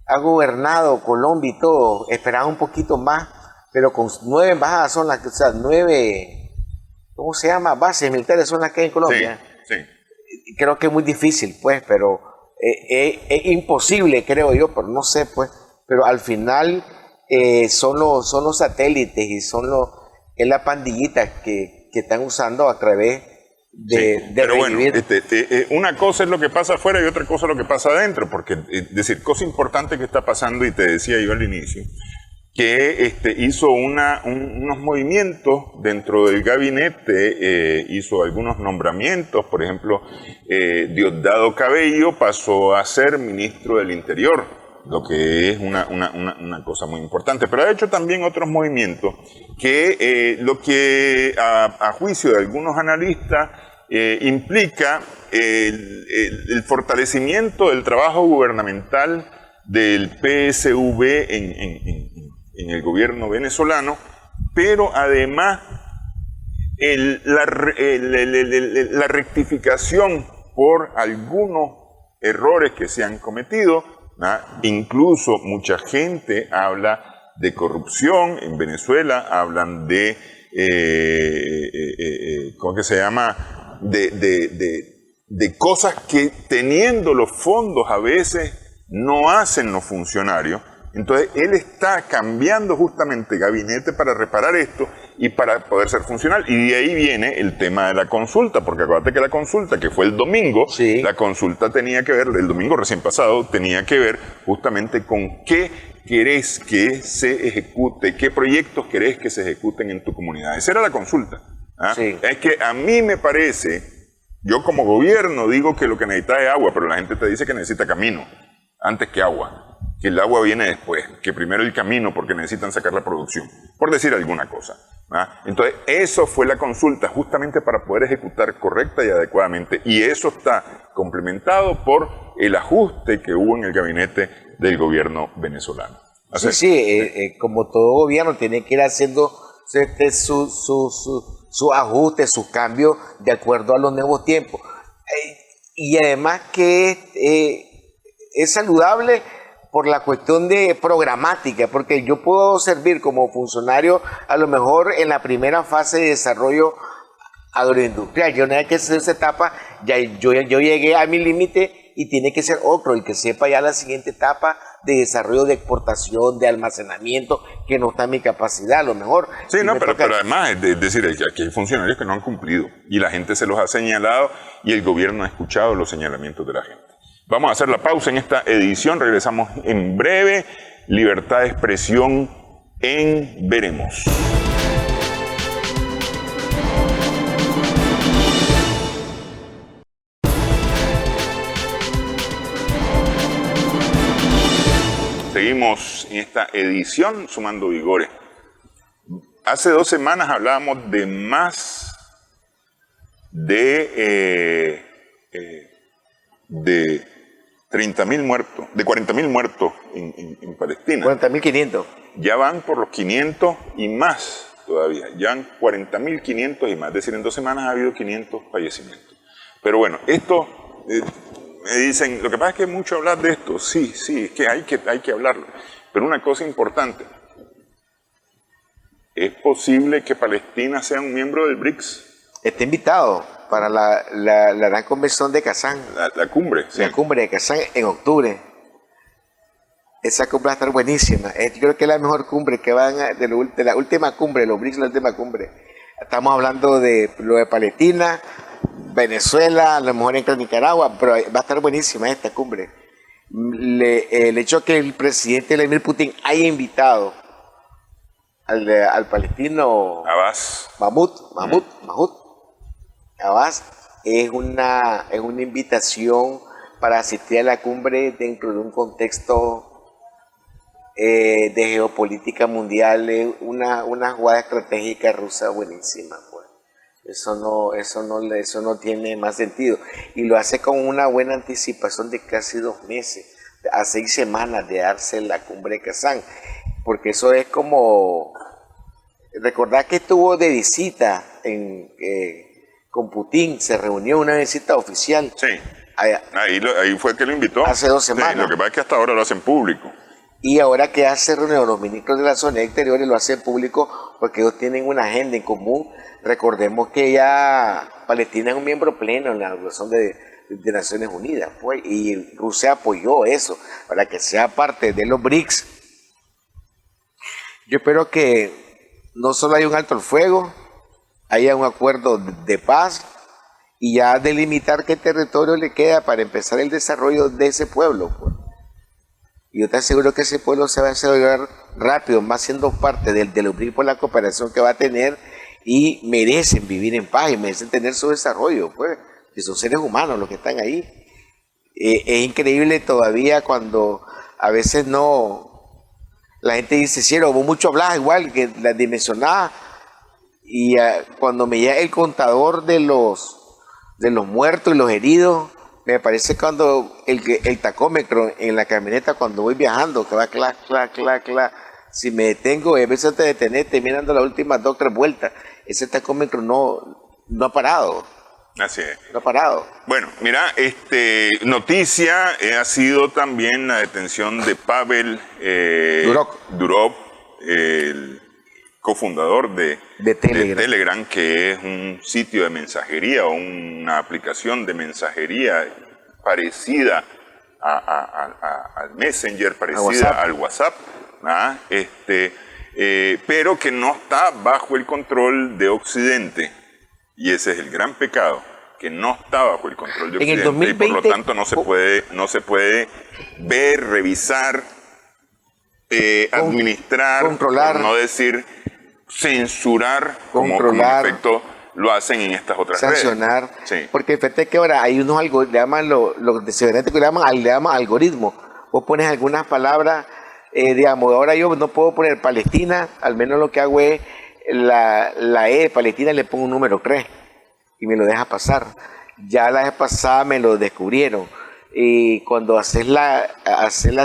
ha gobernado Colombia y todo, esperaba un poquito más, pero con 9 embajadas son las que, o sea, 9... ¿Cómo se llama? Bases militares son las que hay en Colombia. Sí. Creo que es muy difícil, pues, pero es imposible, creo yo, pero no sé, pues. Pero al final son los satélites y es la pandillita que están usando a través de pero revivir. Bueno, una cosa es lo que pasa afuera y otra cosa es lo que pasa adentro, porque, es decir, cosa importante que está pasando, y te decía yo al inicio, que hizo unos movimientos dentro del gabinete, hizo algunos nombramientos. Por ejemplo, Diosdado Cabello pasó a ser ministro del Interior, lo que es una cosa muy importante. Pero ha hecho también otros movimientos que lo que a juicio de algunos analistas implica el fortalecimiento del trabajo gubernamental del PSV en el gobierno venezolano, pero además la rectificación por algunos errores que se han cometido, ¿no? Incluso mucha gente habla de corrupción en Venezuela, hablan de, ¿cómo que se llama? De cosas que, teniendo los fondos, a veces no hacen los funcionarios. Entonces, él está cambiando justamente gabinete para reparar esto y para poder ser funcional. Y de ahí viene el tema de la consulta, porque acuérdate que la consulta, que fue el domingo, sí, la consulta tenía que ver, el domingo recién pasado, tenía que ver justamente con qué querés que se ejecute, qué proyectos querés que se ejecuten en tu comunidad. Esa era la consulta. ¿Ah? Sí. Es que a mí me parece, yo como gobierno digo que lo que necesita es agua, pero la gente te dice que necesita camino antes que agua. Que el agua viene después, que primero el camino porque necesitan sacar la producción, por decir alguna cosa. ¿Ah? Entonces, eso fue la consulta justamente para poder ejecutar correcta y adecuadamente, y eso está complementado por el ajuste que hubo en el gabinete del gobierno venezolano. Como todo gobierno tiene que ir haciendo su ajuste, sus cambios de acuerdo a los nuevos tiempos. Y además que es saludable por la cuestión de programática, porque yo puedo servir como funcionario a lo mejor en la primera fase de desarrollo agroindustrial. Yo no hay que hacer esa etapa, yo llegué a mi límite y tiene que ser otro, el que sepa ya la siguiente etapa de desarrollo de exportación, de almacenamiento, que no está en mi capacidad, a lo mejor. Sí, no, pero además, es decir, aquí hay funcionarios que no han cumplido y la gente se los ha señalado y el gobierno ha escuchado los señalamientos de la gente. Vamos a hacer la pausa en esta edición, regresamos en breve. Libertad de expresión en Veremos. Seguimos en esta edición Sumando Vigores. Hace 2 semanas hablábamos de más de 30.000 muertos, de 40.000 muertos en Palestina. 40.500. Ya van por los 500 y más todavía. Ya van 40.500 y más. Es decir, en 2 semanas ha habido 500 fallecimientos. Pero bueno, esto, me dicen, lo que pasa es que mucho hablar de esto. Sí, es que hay que hablarlo. Pero una cosa importante. ¿es posible que Palestina sea un miembro del BRICS? Está invitado para la gran convención de Kazán. La cumbre, sí. La cumbre de Kazán en octubre. Esa cumbre va a estar buenísima. Yo creo que es la mejor cumbre que van de la última cumbre, los BRICS, la última cumbre. Estamos hablando de lo de Palestina, Venezuela, a lo mejor entra Nicaragua, pero va a estar buenísima esta cumbre. El hecho que el presidente Vladimir Putin haya invitado al palestino Abbas. Mahmoud Abbas es una invitación para asistir a la cumbre dentro de un contexto de geopolítica mundial, una jugada estratégica rusa buenísima, pues. Eso no tiene más sentido. Y lo hace con una buena anticipación de casi 2 meses, a 6 semanas de darse la cumbre de Kazán. Porque eso es como... Recordad que estuvo de visita con Putin, se reunió una visita oficial. Sí, ahí fue que lo invitó. Hace 2 semanas. Sí, lo que pasa es que hasta ahora lo hacen público. Y ahora que hace reunión los ministros de la zona exteriores lo hacen público porque ellos tienen una agenda en común. Recordemos que ya Palestina es un miembro pleno en la Organización de Naciones Unidas, pues, y Rusia apoyó eso para que sea parte de los BRICS. Yo espero que no solo haya un alto el fuego, haya un acuerdo de paz y ya delimitar qué territorio le queda para empezar el desarrollo de ese pueblo, pues. Y yo te aseguro que ese pueblo se va a desarrollar rápido, más siendo parte del BRICS por la cooperación que va a tener, y merecen vivir en paz y merecen tener su desarrollo, pues, que son seres humanos los que están ahí. Es increíble todavía cuando a veces la gente dice, sí, vos mucho hablas igual que las dimensionadas, y cuando me llega el contador de los muertos y los heridos, me parece cuando el tacómetro en la camioneta cuando voy viajando, que va clac, clac, clac, clac. Si me detengo, a veces te detenés, terminando las últimas 2 o 3 vueltas. Ese tacómetro no ha parado. Así es. No ha parado. Bueno, mira, noticia ha sido también la detención de Pavel Durov, el cofundador de Telegram, que es un sitio de mensajería o una aplicación de mensajería parecida al Messenger, parecida al WhatsApp, pero que no está bajo el control de Occidente. Y ese es el gran pecado, que no está bajo el control de Occidente. En el 2020, y por lo tanto no se puede ver, revisar, administrar, controlar, por no decir censurar, como en efecto lo hacen en estas otras sancionar, redes. Sí. Porque fíjate que ahora hay unos algoritmos, le llaman los de cibernéticos, le llaman algoritmos. Vos pones algunas palabras, digamos, ahora yo no puedo poner Palestina, al menos lo que hago es la E de Palestina le pongo un número 3 y me lo deja pasar. Ya la vez pasada me lo descubrieron. Y cuando haces la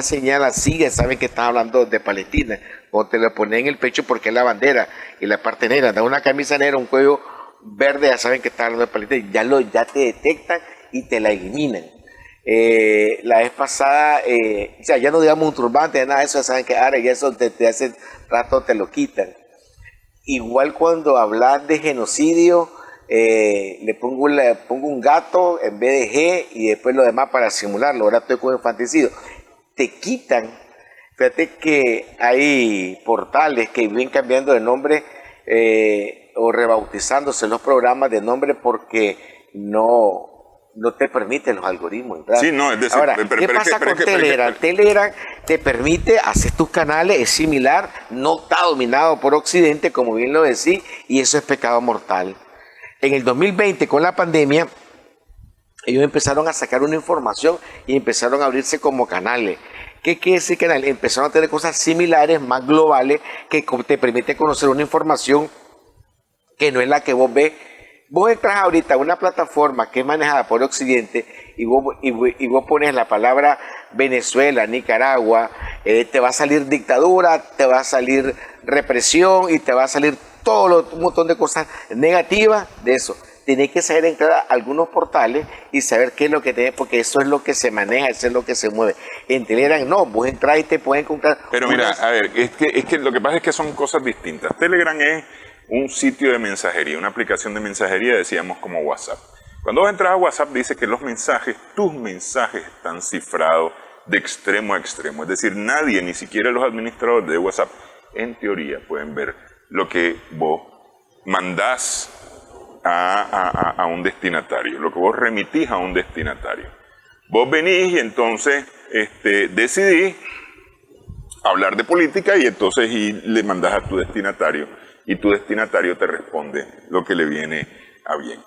señal así, ya saben que estás hablando de Palestina. O te lo pones en el pecho porque es la bandera y la parte negra. Da una camisa negra, un cuello verde, ya saben que estás hablando de Palestina. Ya te detectan y te la eliminan. La vez pasada, o sea, ya no digamos un turbante, nada de eso, ya saben que ahora ya eso te hace rato te lo quitan. Igual cuando hablas de genocidio, le pongo un gato en vez de G y después lo demás para simularlo. Ahora estoy con infanticidio. Te quitan. Fíjate que hay portales que vienen cambiando de nombre o rebautizándose los programas de nombre porque no te permiten los algoritmos. ¿Verdad? Sí, no, es decir, ahora, ¿qué pasa con Telegram? Telegram te permite hacer tus canales, es similar, no está dominado por Occidente, como bien lo decís, y eso es pecado mortal. En el 2020, con la pandemia, ellos empezaron a sacar una información y empezaron a abrirse como canales. ¿Qué quiere decir canal? Empezaron a tener cosas similares, más globales, que te permiten conocer una información que no es la que vos ves. Vos entras ahorita a una plataforma que es manejada por Occidente y vos pones la palabra Venezuela, Nicaragua, te va a salir dictadura, te va a salir represión y te va a salir un montón de cosas negativas de eso. tenés que saber entrar a algunos portales y saber qué es lo que tenés, porque eso es lo que se maneja, eso es lo que se mueve. En Telegram no, vos entras y te pueden encontrar. Pero mira, a ver, es que lo que pasa es que son cosas distintas. Telegram es un sitio de mensajería, una aplicación de mensajería, decíamos, como WhatsApp. Cuando vos entras a WhatsApp dice que los mensajes, tus mensajes están cifrados de extremo a extremo. Es decir, nadie, ni siquiera los administradores de WhatsApp, en teoría pueden ver lo que vos mandás a un destinatario, lo que vos remitís a un destinatario. Vos venís y entonces decidís hablar de política y entonces le mandás a tu destinatario y tu destinatario te responde lo que le viene a bien.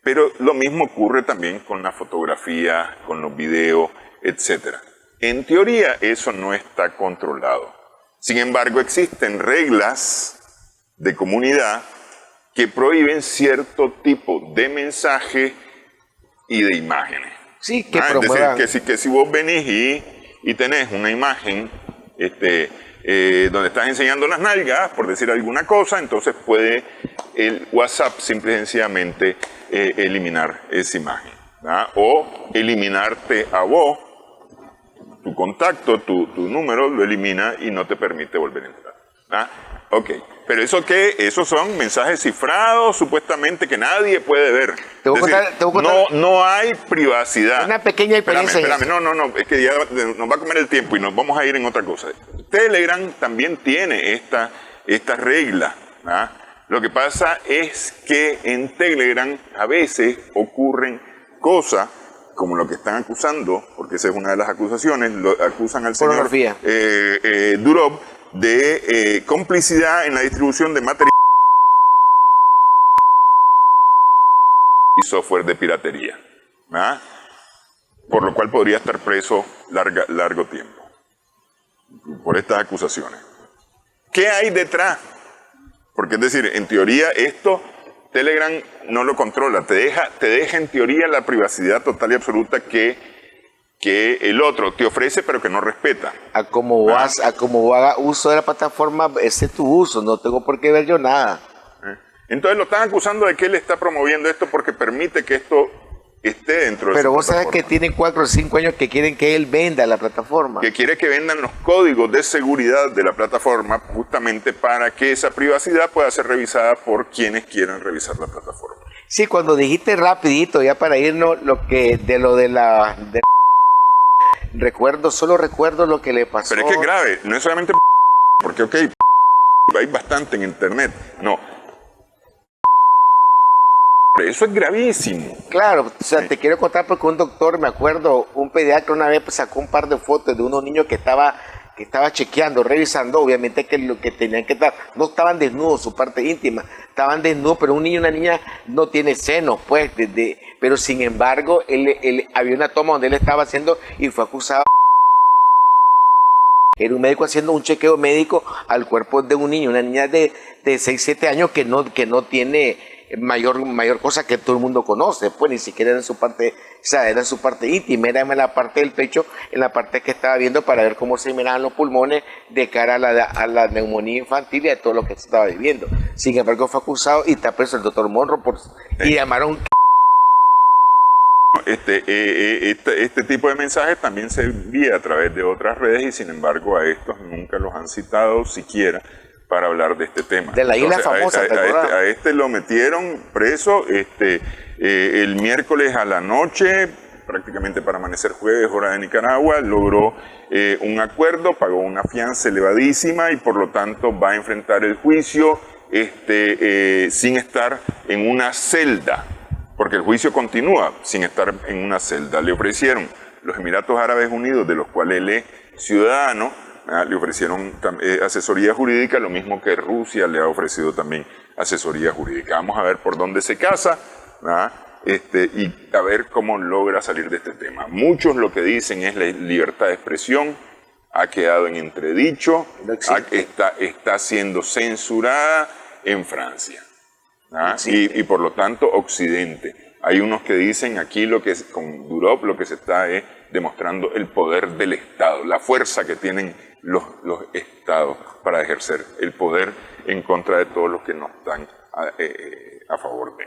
Pero lo mismo ocurre también con la fotografía, con los videos, etc. En teoría eso no está controlado. Sin embargo, existen reglas de comunidad que prohíben cierto tipo de mensaje y de imágenes. Sí, que promuevan. Es decir, que si vos venís y tenés una imagen donde estás enseñando las nalgas, por decir alguna cosa, entonces puede el WhatsApp simple y sencillamente eliminar esa imagen, ¿verdad? O eliminarte a vos, tu contacto, tu número, lo elimina y no te permite volver a entrar, ¿verdad? Ok, pero ¿eso qué? Esos son mensajes cifrados, supuestamente, que nadie puede ver. Te voy a contar. No hay privacidad. Una pequeña experiencia. Espérame, no, es que ya nos va a comer el tiempo y nos vamos a ir en otra cosa. Telegram también tiene esta regla, ¿verdad? Lo que pasa es que en Telegram a veces ocurren cosas como lo que están acusando, porque esa es una de las acusaciones, lo acusan al señor Durov de complicidad en la distribución de material y software de piratería, ¿verdad? Por lo cual podría estar preso largo tiempo por estas acusaciones. ¿Qué hay detrás? Porque es decir, en teoría esto Telegram no lo controla, te deja en teoría la privacidad total y absoluta que el otro te ofrece pero que no respeta. A como haga uso de la plataforma, ese es tu uso, no tengo por qué ver yo nada. Entonces lo están acusando de que él está promoviendo esto porque permite que esto esté dentro de Pero su vos sabés plataforma. que tienen 4 o 5 años que quieren que él venda la plataforma. Que quiere que vendan los códigos de seguridad de la plataforma justamente para que esa privacidad pueda ser revisada por quienes quieran revisar la plataforma. Sí, cuando dijiste rapidito, ya para irnos, solo recuerdo lo que le pasó. Pero es que es grave, no es solamente porque, ok, hay bastante en internet, no. Eso es gravísimo. Claro, o sea, te quiero contar porque un doctor, me acuerdo, un pediatra una vez sacó un par de fotos de unos niños que estaba chequeando, revisando, obviamente que lo que tenían que estar, no estaban desnudos, su parte íntima, estaban desnudos, pero un niño y una niña no tiene senos, pues, pero sin embargo, él había una toma donde él estaba haciendo y fue acusado. Era un médico haciendo un chequeo médico al cuerpo de un niño, una niña de 6, 7 años que no tiene mayor cosa que todo el mundo conoce, pues ni siquiera era su parte, o sea, era su parte íntima, era en la parte del pecho, en la parte que estaba viendo para ver cómo se miraban los pulmones de cara a la neumonía infantil y a todo lo que se estaba viviendo. Sin embargo, fue acusado y está preso el doctor Monroe y llamaron. Este tipo de mensajes también se envía a través de otras redes y sin embargo a estos nunca los han citado siquiera para hablar de este tema. De la isla famosa, a este lo metieron preso el miércoles a la noche, prácticamente para amanecer jueves, hora de Nicaragua, logró un acuerdo, pagó una fianza elevadísima y por lo tanto va a enfrentar el juicio sin estar en una celda, porque el juicio continúa sin estar en una celda. Le ofrecieron los Emiratos Árabes Unidos, de los cuales él es ciudadano, le ofrecieron asesoría jurídica, lo mismo que Rusia le ha ofrecido también asesoría jurídica. Vamos a ver por dónde se casa, y a ver cómo logra salir de este tema. Muchos lo que dicen es la libertad de expresión, ha quedado en entredicho, está siendo censurada en Francia, y por lo tanto Occidente. Hay unos que dicen aquí con Durov lo que se está es demostrando el poder del Estado, la fuerza que tienen los estados para ejercer el poder en contra de todos los que no están a favor de.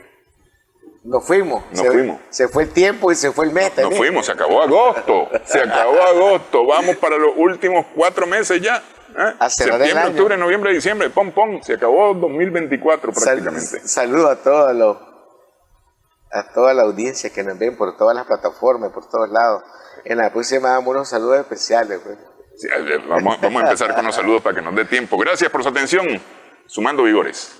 Nos fuimos. Nos fuimos. Se fue el tiempo y se fue el mes Nos también. fuimos, se acabó agosto. Se acabó agosto. Vamos para los últimos 4 meses ya. A cerrar el Septiembre, año. octubre, noviembre, diciembre. Pom, pom. Se acabó 2024 prácticamente. Saludo a toda la audiencia que nos ven por todas las plataformas, por todos lados. En la próxima damos unos saludos especiales. Pues. Sí, vamos a empezar con los saludos para que nos dé tiempo. Gracias por su atención. Sumando Vigores.